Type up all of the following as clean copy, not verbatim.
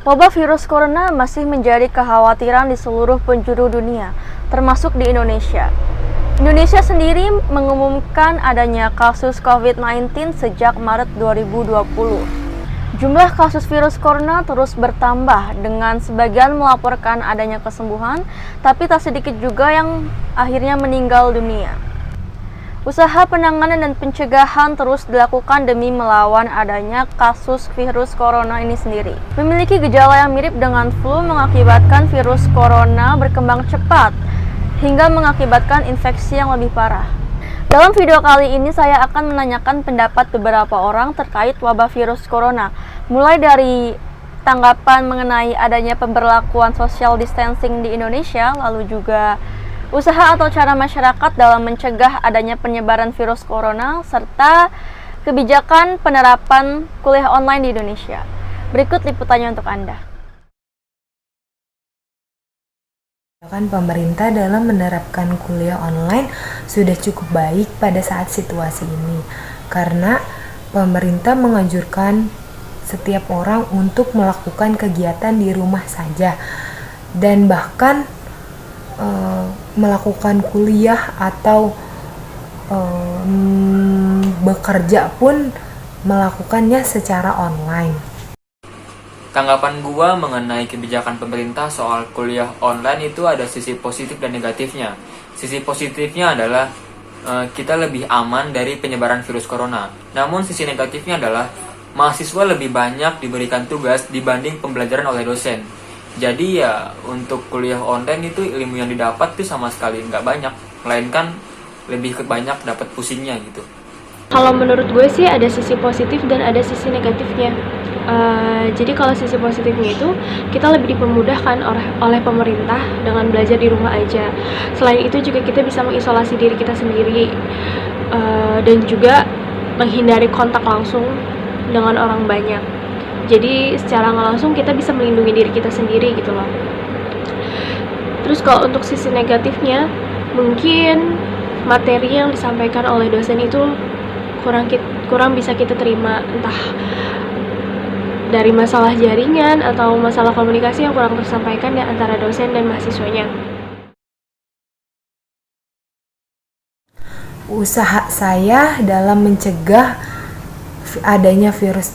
Wabah virus corona masih menjadi kekhawatiran di seluruh penjuru dunia, termasuk di Indonesia. Indonesia sendiri mengumumkan adanya kasus COVID-19 sejak Maret 2020. Jumlah kasus virus corona terus bertambah dengan sebagian melaporkan adanya kesembuhan, tapi tak sedikit juga yang akhirnya meninggal dunia. Usaha penanganan dan pencegahan terus dilakukan demi melawan adanya kasus virus corona ini sendiri. Memiliki gejala yang mirip dengan flu mengakibatkan virus corona berkembang cepat hingga mengakibatkan infeksi yang lebih parah. Dalam video kali ini saya akan menanyakan pendapat beberapa orang terkait wabah virus corona, mulai dari tanggapan mengenai adanya pemberlakuan social distancing di Indonesia, lalu juga usaha atau cara masyarakat dalam mencegah adanya penyebaran virus corona, serta kebijakan penerapan kuliah online di Indonesia. Berikut liputannya untuk Anda. Pemerintah dalam menerapkan kuliah online sudah cukup baik pada saat situasi ini, karena pemerintah menganjurkan setiap orang untuk melakukan kegiatan di rumah saja, dan bahkan melakukan kuliah atau bekerja pun melakukannya secara online. Tanggapan gua mengenai kebijakan pemerintah soal kuliah online itu ada sisi positif dan negatifnya. Sisi positifnya adalah kita lebih aman dari penyebaran virus corona. Namun sisi negatifnya adalah mahasiswa lebih banyak diberikan tugas dibanding pembelajaran oleh dosen. Jadi ya untuk kuliah online itu ilmu yang didapat tuh sama sekali nggak banyak, melainkan lebih banyak dapat pusingnya gitu. Kalau menurut gue sih ada sisi positif dan ada sisi negatifnya. Jadi kalau sisi positifnya itu kita lebih dipermudahkan oleh pemerintah dengan belajar di rumah aja. Selain itu juga kita bisa mengisolasi diri kita sendiri dan juga menghindari kontak langsung dengan orang banyak. Jadi secara nggak langsung kita bisa melindungi diri kita sendiri gitu loh. Terus kalau untuk sisi negatifnya, mungkin materi yang disampaikan oleh dosen itu kurang bisa kita terima, entah dari masalah jaringan atau masalah komunikasi yang kurang tersampaikan ya antara dosen dan mahasiswanya. Usaha saya dalam mencegah adanya virus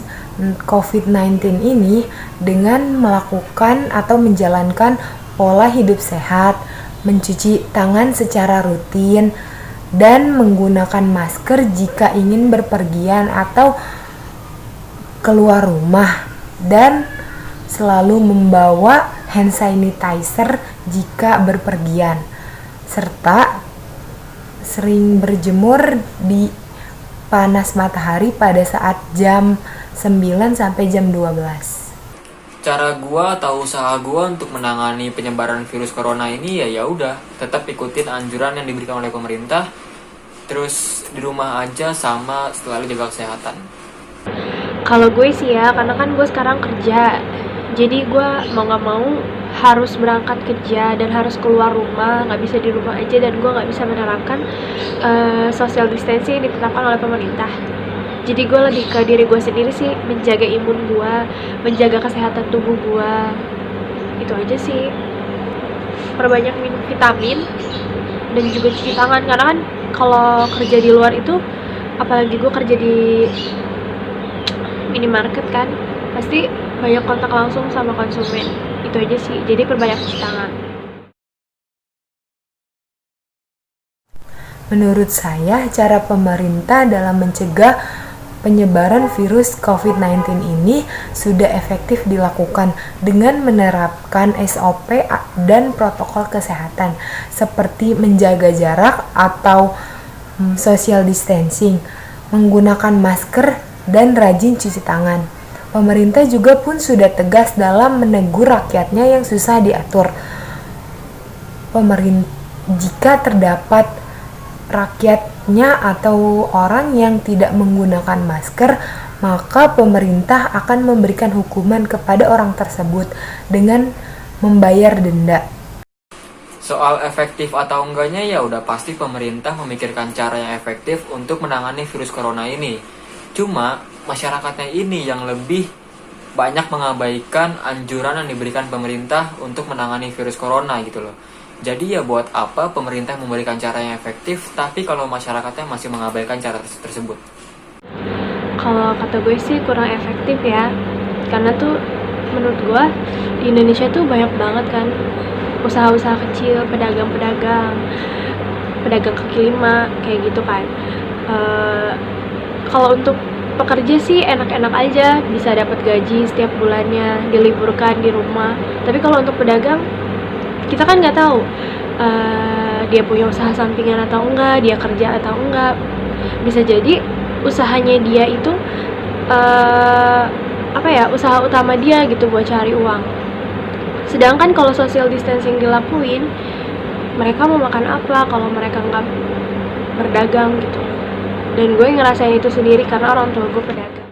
COVID-19 ini dengan melakukan atau menjalankan pola hidup sehat, mencuci tangan secara rutin, dan menggunakan masker jika ingin berpergian atau keluar rumah, dan selalu membawa hand sanitizer jika berpergian, serta sering berjemur di panas matahari pada saat jam 9 sampai jam 12. Cara gua atau usaha gua untuk menangani penyebaran virus corona ini ya udah tetap ikutin anjuran yang diberikan oleh pemerintah, terus di rumah aja sama selalu jaga kesehatan. Kalau gue sih ya, karena kan gue sekarang kerja, jadi gue mau gak mau harus berangkat kerja dan harus keluar rumah, gak bisa di rumah aja, dan gue gak bisa menerapkan social distancing yang ditetapkan oleh pemerintah. Jadi gue lebih ke diri gue sendiri sih, menjaga imun gue, menjaga kesehatan tubuh gue, itu aja sih. Perbanyak minum vitamin dan juga cuci tangan, karena kan kalau kerja di luar itu, apalagi gue kerja di minimarket kan, pasti banyak kontak langsung sama konsumen. Itu aja sih, jadi perbanyak cuci tangan. Menurut saya, cara pemerintah dalam mencegah penyebaran virus COVID-19 ini sudah efektif dilakukan dengan menerapkan SOP dan protokol kesehatan seperti menjaga jarak atau social distancing, menggunakan masker, dan rajin cuci tangan. Pemerintah juga pun sudah tegas dalam menegur rakyatnya yang susah diatur. Jika terdapat rakyatnya atau orang yang tidak menggunakan masker, maka pemerintah akan memberikan hukuman kepada orang tersebut dengan membayar denda. Soal efektif atau enggaknya ya udah pasti pemerintah memikirkan cara yang efektif untuk menangani virus corona ini. Cuma masyarakatnya ini yang lebih banyak mengabaikan anjuran yang diberikan pemerintah untuk menangani virus corona gitu loh. Jadi ya buat apa pemerintah memberikan cara yang efektif tapi kalau masyarakatnya masih mengabaikan cara tersebut? Kalau kata gue sih kurang efektif ya, karena tuh menurut gue di Indonesia tuh banyak banget kan usaha-usaha kecil, pedagang kaki lima kayak gitu kan. Kalau untuk pekerja sih enak-enak aja, bisa dapat gaji setiap bulannya, diliburkan di rumah. Tapi kalau untuk pedagang, kita kan nggak tahu dia punya usaha sampingan atau enggak, dia kerja atau enggak. Bisa jadi usahanya dia itu usaha utama dia gitu buat cari uang. Sedangkan kalau social distancing dilakuin, mereka mau makan apa kalau mereka nggak berdagang gitu. Dan gue ngerasain itu sendiri karena orang tua gue pedagang.